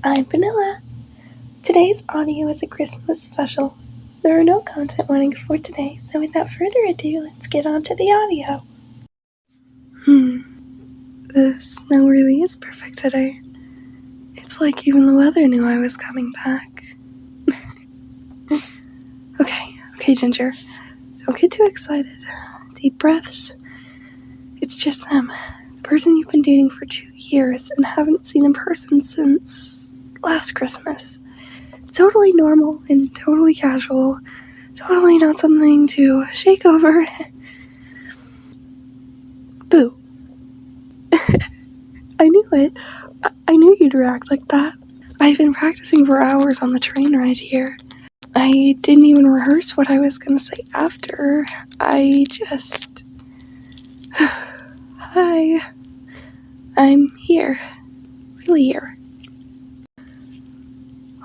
I'm Vanilla. Today's audio is a Christmas special. There are no content warnings for today, so without further ado, let's get on to the audio. The snow really is perfect today. It's like even the weather knew I was coming back. Okay, Ginger. Don't get too excited. Deep breaths. It's just them. The person you've been dating for 2 years and haven't seen in person since last Christmas. Totally normal and totally casual. Totally not something to shake over. Boo. I knew it. I knew you'd react like that. I've been practicing for hours on the train ride here. I didn't even rehearse what I was gonna say after. I just... Hi. I'm here. Really here.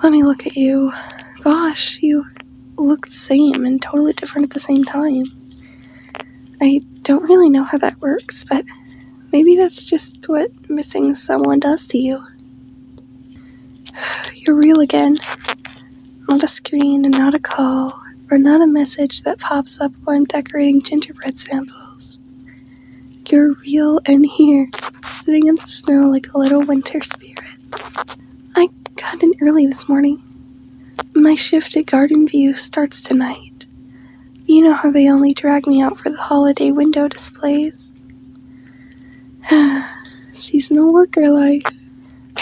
Let me look at you. Gosh, you look the same and totally different at the same time. I don't really know how that works, but maybe that's just what missing someone does to you. You're real again. Not a screen and not a call, or not a message that pops up while I'm decorating gingerbread samples. You're real and here, sitting in the snow like a little winter spirit. I got in early this morning. My shift at Garden View starts tonight. You know how they only drag me out for the holiday window displays? Seasonal worker life.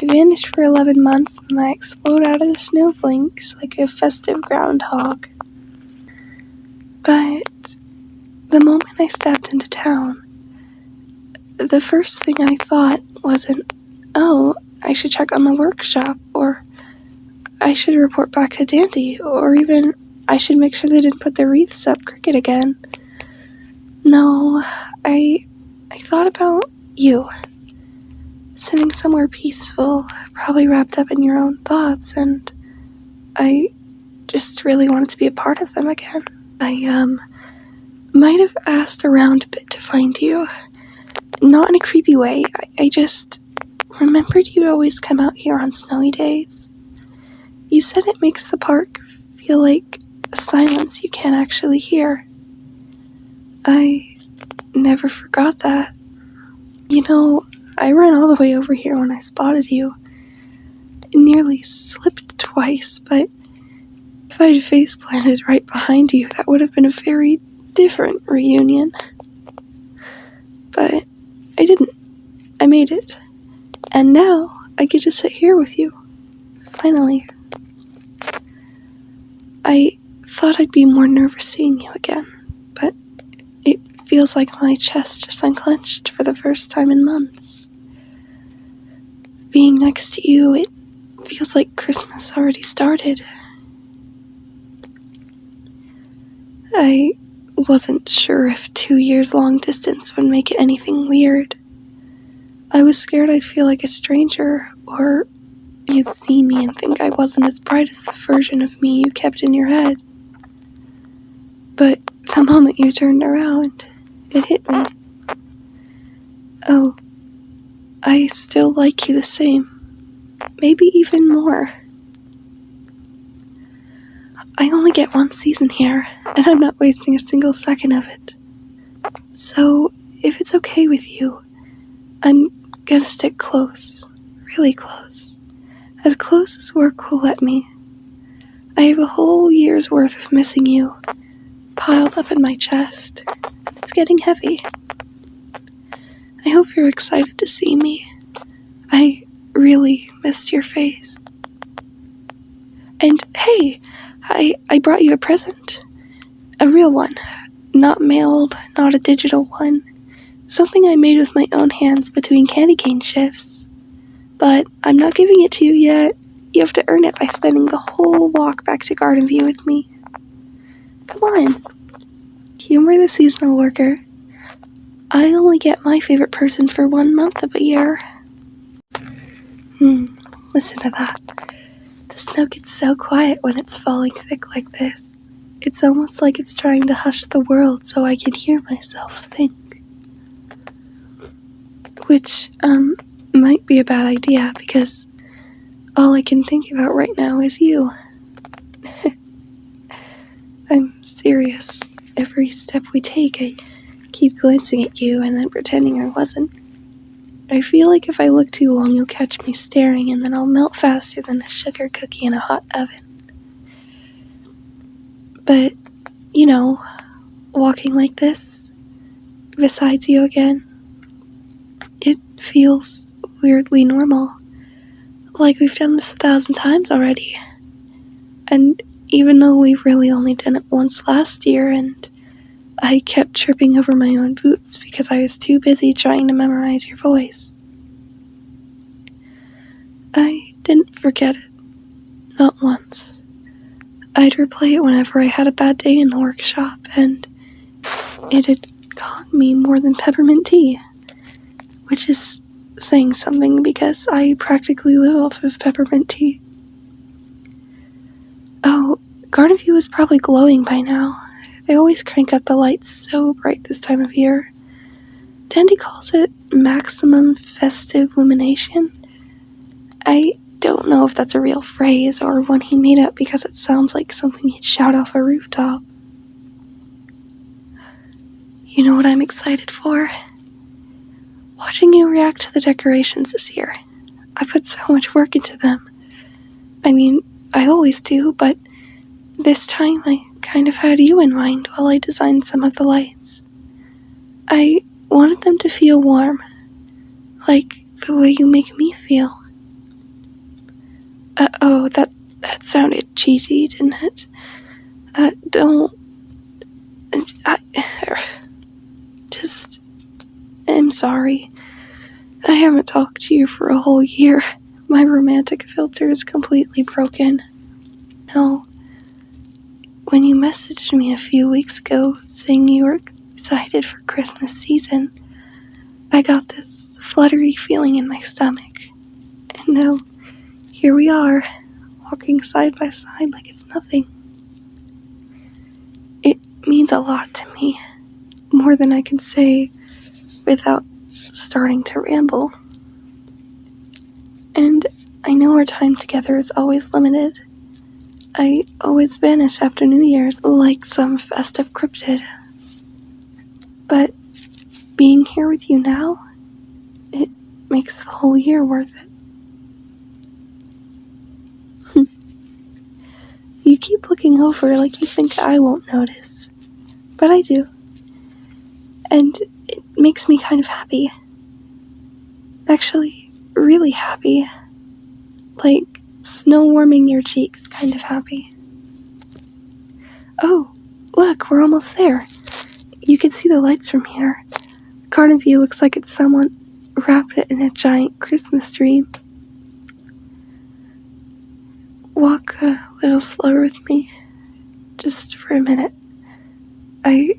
I vanish for 11 months and I explode out of the snow blinks like a festive groundhog. But the moment I stepped into town, the first thing I thought wasn't, oh, I should check on the workshop, or I should report back to Dandy, or even I should make sure they didn't put the wreaths up crooked again. No, I thought about you. Sitting somewhere peaceful, probably wrapped up in your own thoughts, and I just really wanted to be a part of them again. I might have asked around a bit to find you. Not in a creepy way, I just remembered you'd always come out here on snowy days. You said it makes the park feel like a silence you can't actually hear. I never forgot that. You know, I ran all the way over here when I spotted you. It nearly slipped twice, but if I'd face planted right behind you, that would have been a very different reunion. But I didn't. I made it. And now I get to sit here with you. Finally. I thought I'd be more nervous seeing you again, but it feels like my chest just unclenched for the first time in months. Being next to you, it feels like Christmas already started. I wasn't sure if 2 years long distance would make it anything weird. I was scared I'd feel like a stranger, or you'd see me and think I wasn't as bright as the version of me you kept in your head. But the moment you turned around, it hit me. Oh, I still like you the same. Maybe even more. I only get one season here, and I'm not wasting a single second of it. So, if it's okay with you, I'm gonna stick close. Really close. As close as work will let me. I have a whole year's worth of missing you, piled up in my chest, and it's getting heavy. I hope you're excited to see me. I really missed your face. And hey, I brought you a present. A real one. Not mailed, not a digital one. Something I made with my own hands between candy cane shifts. But I'm not giving it to you yet. You have to earn it by spending the whole walk back to Garden View with me. Come on. Humor the seasonal worker. I only get my favorite person for 1 month of a year. Listen to that. The snow gets so quiet when it's falling thick like this. It's almost like it's trying to hush the world so I can hear myself think. Which, might be a bad idea because all I can think about right now is you. I'm serious. Every step we take, I keep glancing at you and then pretending I wasn't. I feel like if I look too long, you'll catch me staring, and then I'll melt faster than a sugar cookie in a hot oven. But, walking like this, beside you again, it feels weirdly normal. Like we've done this 1,000 times already. And even though we've really only done it once last year, and I kept tripping over my own boots because I was too busy trying to memorize your voice, I didn't forget it. Not once. I'd replay it whenever I had a bad day in the workshop, and it had gotten me more than peppermint tea, which is saying something because I practically live off of peppermint tea. Oh, Garden View is probably glowing by now. They always crank up the lights so bright this time of year. Dandy calls it maximum festive illumination. I don't know if that's a real phrase or one he made up because it sounds like something he'd shout off a rooftop. You know what I'm excited for? Watching you react to the decorations this year. I put so much work into them. I mean, I always do, but this time I kind of had you in mind while I designed some of the lights. I wanted them to feel warm, like the way you make me feel. That sounded cheesy, didn't it? I'm sorry. I haven't talked to you for a whole year. My romantic filter is completely broken. No. When you messaged me a few weeks ago saying you were excited for Christmas season, I got this fluttery feeling in my stomach. And now, here we are, walking side by side like it's nothing. It means a lot to me, more than I can say without starting to ramble. And I know our time together is always limited. I always vanish after New Year's like some festive cryptid. But being here with you now, it makes the whole year worth it. You keep looking over like you think I won't notice, but I do. And it makes me kind of happy. Actually, really happy. Like snow warming your cheeks kind of happy. Oh, look, we're almost there. You can see the lights from here. Garden View looks like it's someone wrapped it in a giant Christmas tree. Walk a little slower with me, just for a minute. I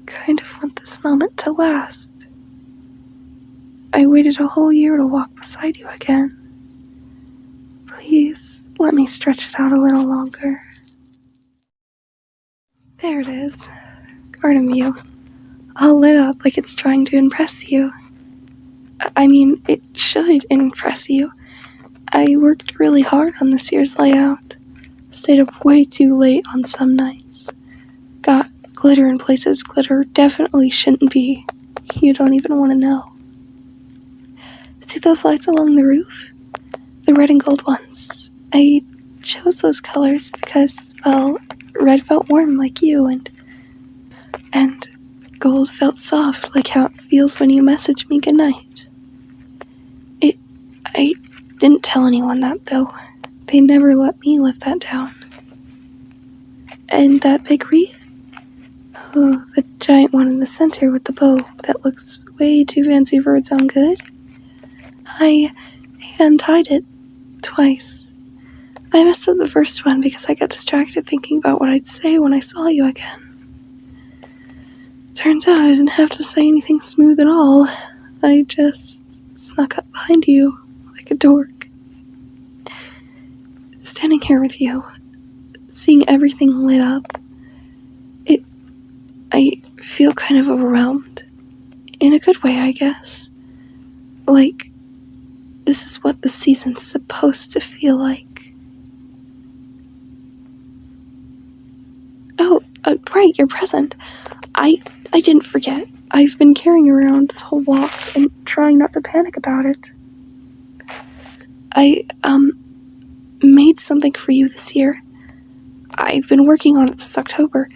kind of want this moment to last. I waited a whole year to walk beside you again. Please, let me stretch it out a little longer. There it is. Garden View. All lit up like it's trying to impress you. I mean, it should impress you. I worked really hard on this year's layout. Stayed up way too late on some nights. Got glitter in places glitter definitely shouldn't be. You don't even want to know. See those lights along the roof? The red and gold ones. I chose those colors because, well, red felt warm like you, and gold felt soft like how it feels when you message me goodnight. I didn't tell anyone that, though. They never let me live that down. And that big wreath? Oh, the giant one in the center with the bow that looks way too fancy for its own good. I hand-tied it twice. I messed up the first one because I got distracted thinking about what I'd say when I saw you again. Turns out I didn't have to say anything smooth at all. I just snuck up behind you like a dork. Standing here with you, seeing everything lit up, I feel kind of overwhelmed. In a good way, I guess. Like, this is what the season's supposed to feel like. Oh, right, your present. I didn't forget. I've been carrying around this whole walk and trying not to panic about it. I, made something for you this year. I've been working on it since October.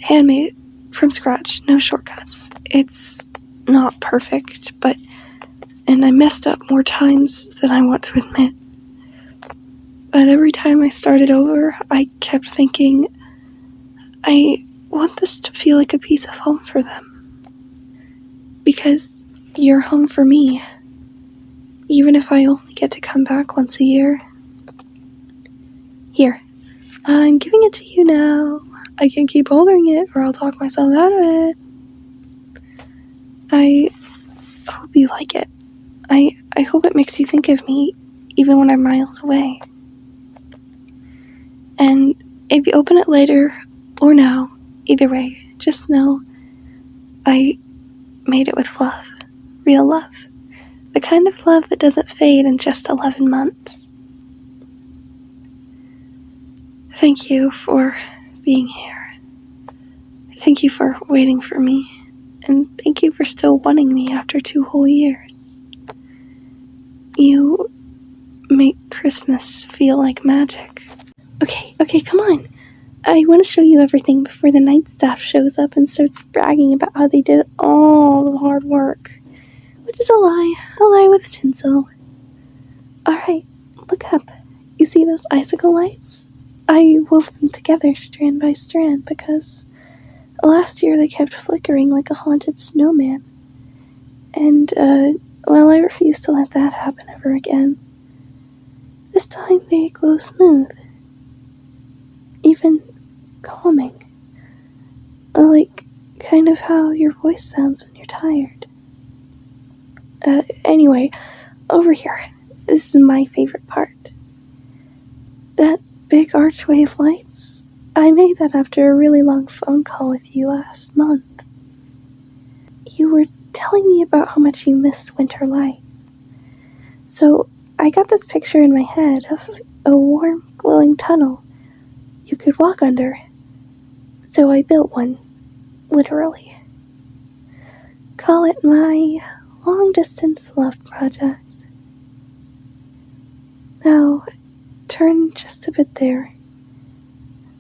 Handmade, from scratch, no shortcuts. It's not perfect, and I messed up more times than I want to admit. But every time I started over, I kept thinking, I want this to feel like a piece of home for them. Because you're home for me, even if I only get to come back once a year. Here, I'm giving it to you now. I can keep holding it or I'll talk myself out of it. I hope you like it. I hope it makes you think of me even when I'm miles away. And if you open it later or now, either way, just know I made it with love. Real love. The kind of love that doesn't fade in just 11 months. Thank you for being here. Thank you for waiting for me. And thank you for still wanting me after 2 whole years. You make Christmas feel like magic. Okay, come on. I want to show you everything before the night staff shows up and starts bragging about how they did all the hard work. Which is a lie with tinsel. Alright, look up. You see those icicle lights? I wove them together strand by strand because last year they kept flickering like a haunted snowman. And, I refuse to let that happen ever again. This time they glow smooth. Even calming. Like, kind of how your voice sounds when you're tired. Anyway, over here. This is my favorite part. That big archway of lights, I made that after a really long phone call with you last month. You were telling me about how much you missed winter lights. So I got this picture in my head of a warm, glowing tunnel you could walk under. So I built one, literally. Call it my long-distance love project. Now, turn just a bit there.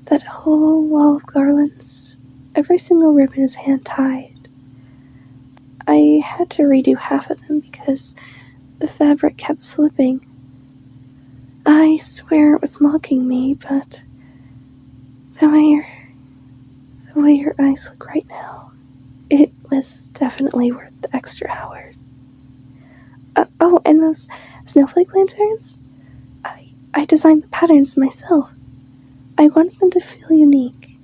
That whole wall of garlands, every single ribbon is hand-tied. I had to redo half of them because the fabric kept slipping. I swear it was mocking me, but the way your eyes look right now, it was definitely worth the extra hours. And those snowflake lanterns? I designed the patterns myself. I wanted them to feel unique,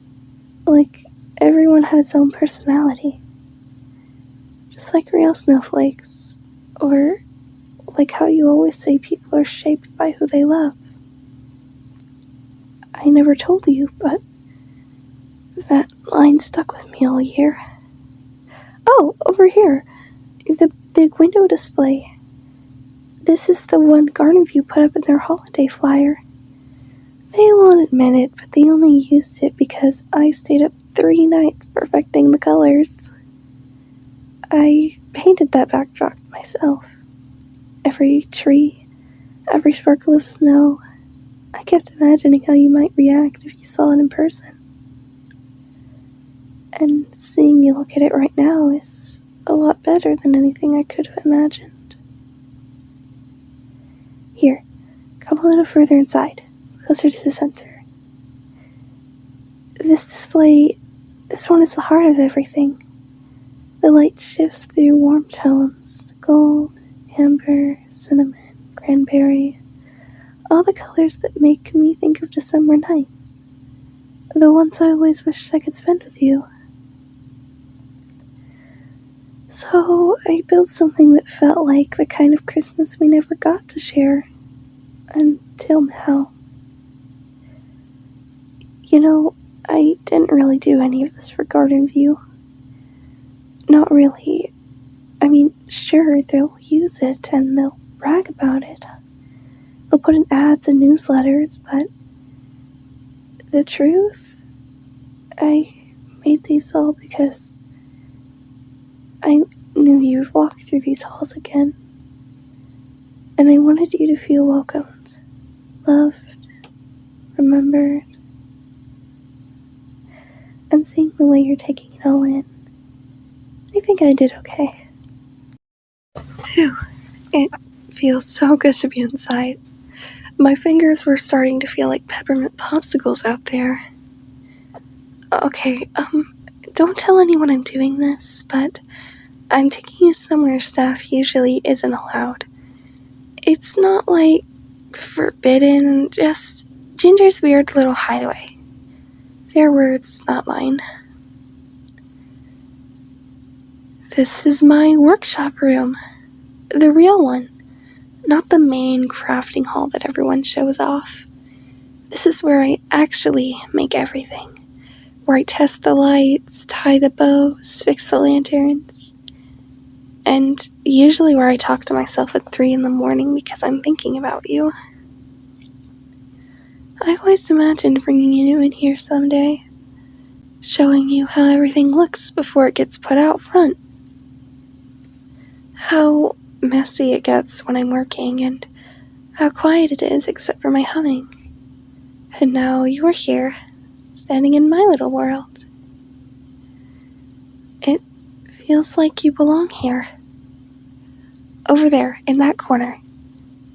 like everyone had its own personality. Just like real snowflakes, or like how you always say people are shaped by who they love. I never told you, but that line stuck with me all year. Oh, over here, the big window display. This is the one Garden View put up in their holiday flyer. They won't admit it, but they only used it because I stayed up 3 nights perfecting the colors. I painted that backdrop myself. Every tree, every sparkle of snow. I kept imagining how you might react if you saw it in person. And seeing you look at it right now is a lot better than anything I could have imagined. Here, come a little further inside, closer to the center. This one is the heart of everything. The light shifts through warm tones, gold, amber, cinnamon, cranberry, all the colors that make me think of December nights, the ones I always wished I could spend with you. So I built something that felt like the kind of Christmas we never got to share, until now. You know, I didn't really do any of this for Garden View. Not really. I mean, sure, they'll use it and they'll brag about it. They'll put in ads and newsletters, but the truth, I made these all because I knew you'd walk through these halls again, and I wanted you to feel welcomed, loved, remembered, and seeing the way you're taking it all in. I think I did okay. Phew, it feels so good to be inside. My fingers were starting to feel like peppermint popsicles out there. Okay, don't tell anyone I'm doing this, but I'm taking you somewhere staff usually isn't allowed. It's not like forbidden, just Ginger's weird little hideaway. Their words, not mine. This is my workshop room. The real one. Not the main crafting hall that everyone shows off. This is where I actually make everything. Where I test the lights, tie the bows, fix the lanterns. And usually where I talk to myself at 3 a.m. because I'm thinking about you. I always imagined bringing you in here someday. Showing you how everything looks before it gets put out front. How messy it gets when I'm working, and how quiet it is except for my humming. And now you're here, standing in my little world. It feels like you belong here. Over there, in that corner.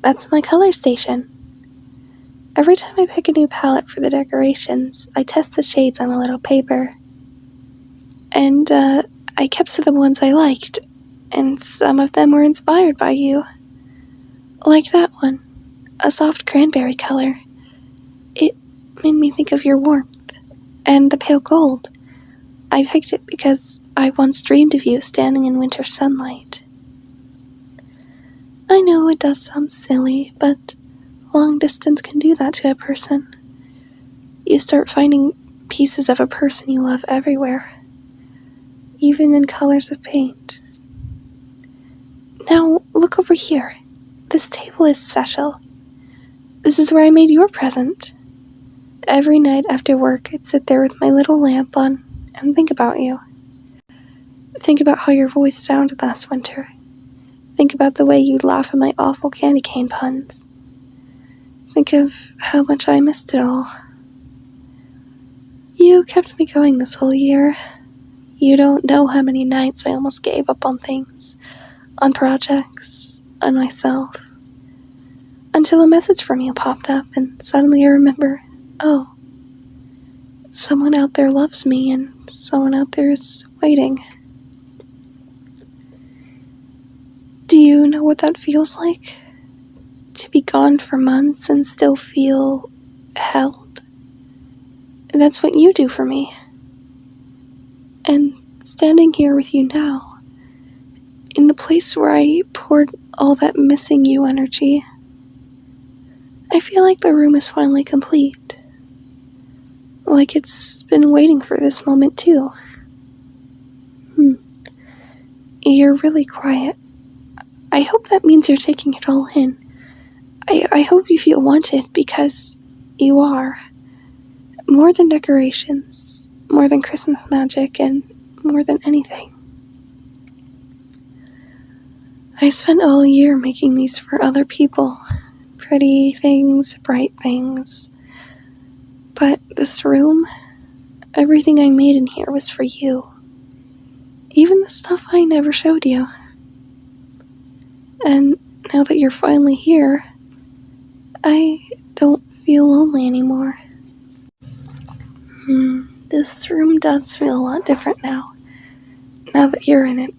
That's my color station. Every time I pick a new palette for the decorations, I test the shades on a little paper. And, I kept to the ones I liked, and some of them were inspired by you. Like that one, a soft cranberry color. It made me think of your warmth, and the pale gold. I picked it because I once dreamed of you standing in winter sunlight. I know it does sound silly, but long distance can do that to a person. You start finding pieces of a person you love everywhere, even in colors of paint. Now, look over here. This table is special. This is where I made your present. Every night after work, I'd sit there with my little lamp on and think about you. Think about how your voice sounded last winter. Think about the way you'd laugh at my awful candy cane puns. Think of how much I missed it all. You kept me going this whole year. You don't know how many nights I almost gave up on things, on projects, on myself. Until a message from you popped up and suddenly I remember, oh, someone out there loves me and someone out there is waiting. Do you know what that feels like? To be gone for months and still feel held. That's what you do for me. And standing here with you now, in the place where I poured all that missing you energy, I feel like the room is finally complete. Like it's been waiting for this moment too. You're really quiet. I hope that means you're taking it all in. I hope you feel wanted because you are. More than decorations, more than Christmas magic, and more than anything. I spent all year making these for other people. Pretty things, bright things. But this room, everything I made in here was for you. Even the stuff I never showed you. And now that you're finally here, I don't feel lonely anymore. This room does feel a lot different now that you're in it.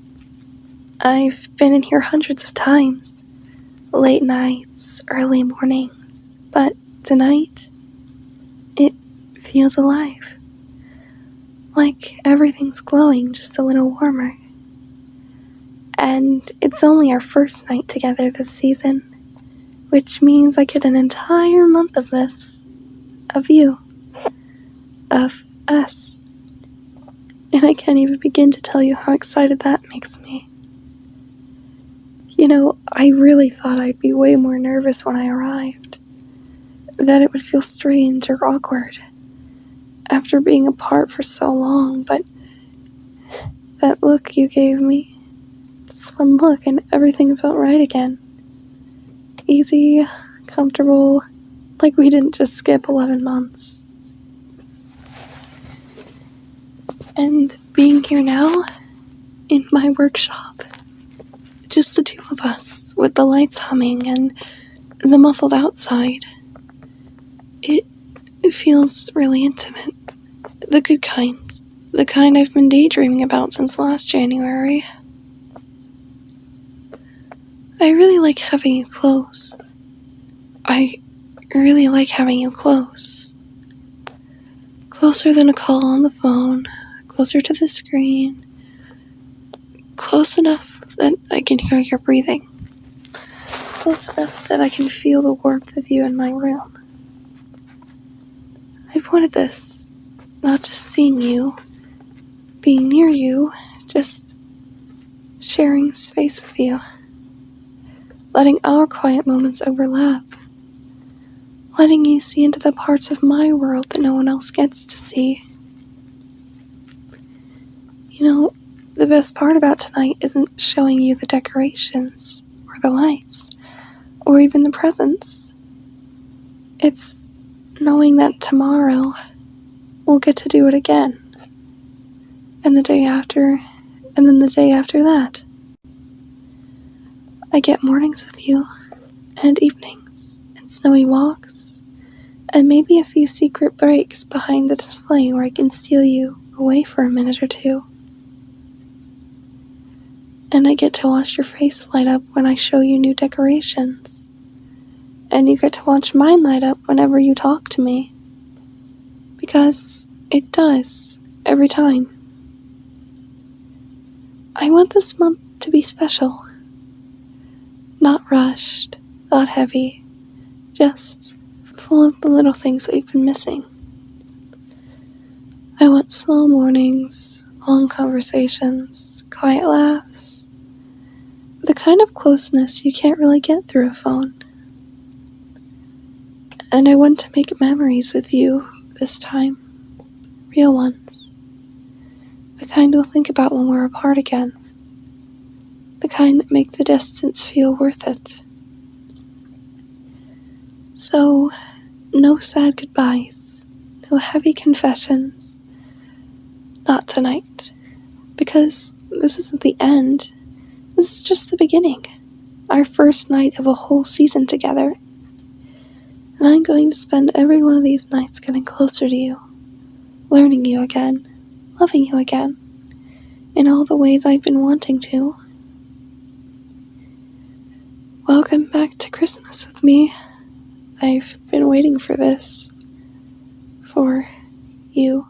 I've been in here hundreds of times. Late nights, early mornings. But tonight, it feels alive. Like everything's glowing just a little warmer. And it's only our first night together this season, which means I get an entire month of this. Of you. Of us. And I can't even begin to tell you how excited that makes me. I really thought I'd be way more nervous when I arrived. That it would feel strange or awkward after being apart for so long, but that look you gave me, just one look and everything felt right again. Easy, comfortable, like we didn't just skip 11 months. And being here now, in my workshop, just the two of us, with the lights humming and the muffled outside, it feels really intimate. The good kind. The kind I've been daydreaming about since last January. I really like having you close. I really like having you close. Closer than a call on the phone, closer to the screen, close enough that I can hear your breathing, close enough that I can feel the warmth of you in my room. I've wanted this, not just seeing you, being near you, just sharing space with you, letting our quiet moments overlap, letting you see into the parts of my world that no one else gets to see. The best part about tonight isn't showing you the decorations, or the lights, or even the presents. It's knowing that tomorrow we'll get to do it again, and the day after, and then the day after that. I get mornings with you, and evenings, and snowy walks, and maybe a few secret breaks behind the display where I can steal you away for a minute or two. And I get to watch your face light up when I show you new decorations. And you get to watch mine light up whenever you talk to me. Because it does, every time. I want this month to be special. Not rushed, not heavy, just full of the little things we've been missing. I want slow mornings, long conversations, quiet laughs, the kind of closeness you can't really get through a phone. And I want to make memories with you this time, real ones, the kind we'll think about when we're apart again, the kind that make the distance feel worth it. So, no sad goodbyes, no heavy confessions, not tonight, because this isn't the end. This is just the beginning, our first night of a whole season together. And I'm going to spend every one of these nights getting closer to you, learning you again, loving you again, in all the ways I've been wanting to. Welcome back to Christmas with me. I've been waiting for this, for you.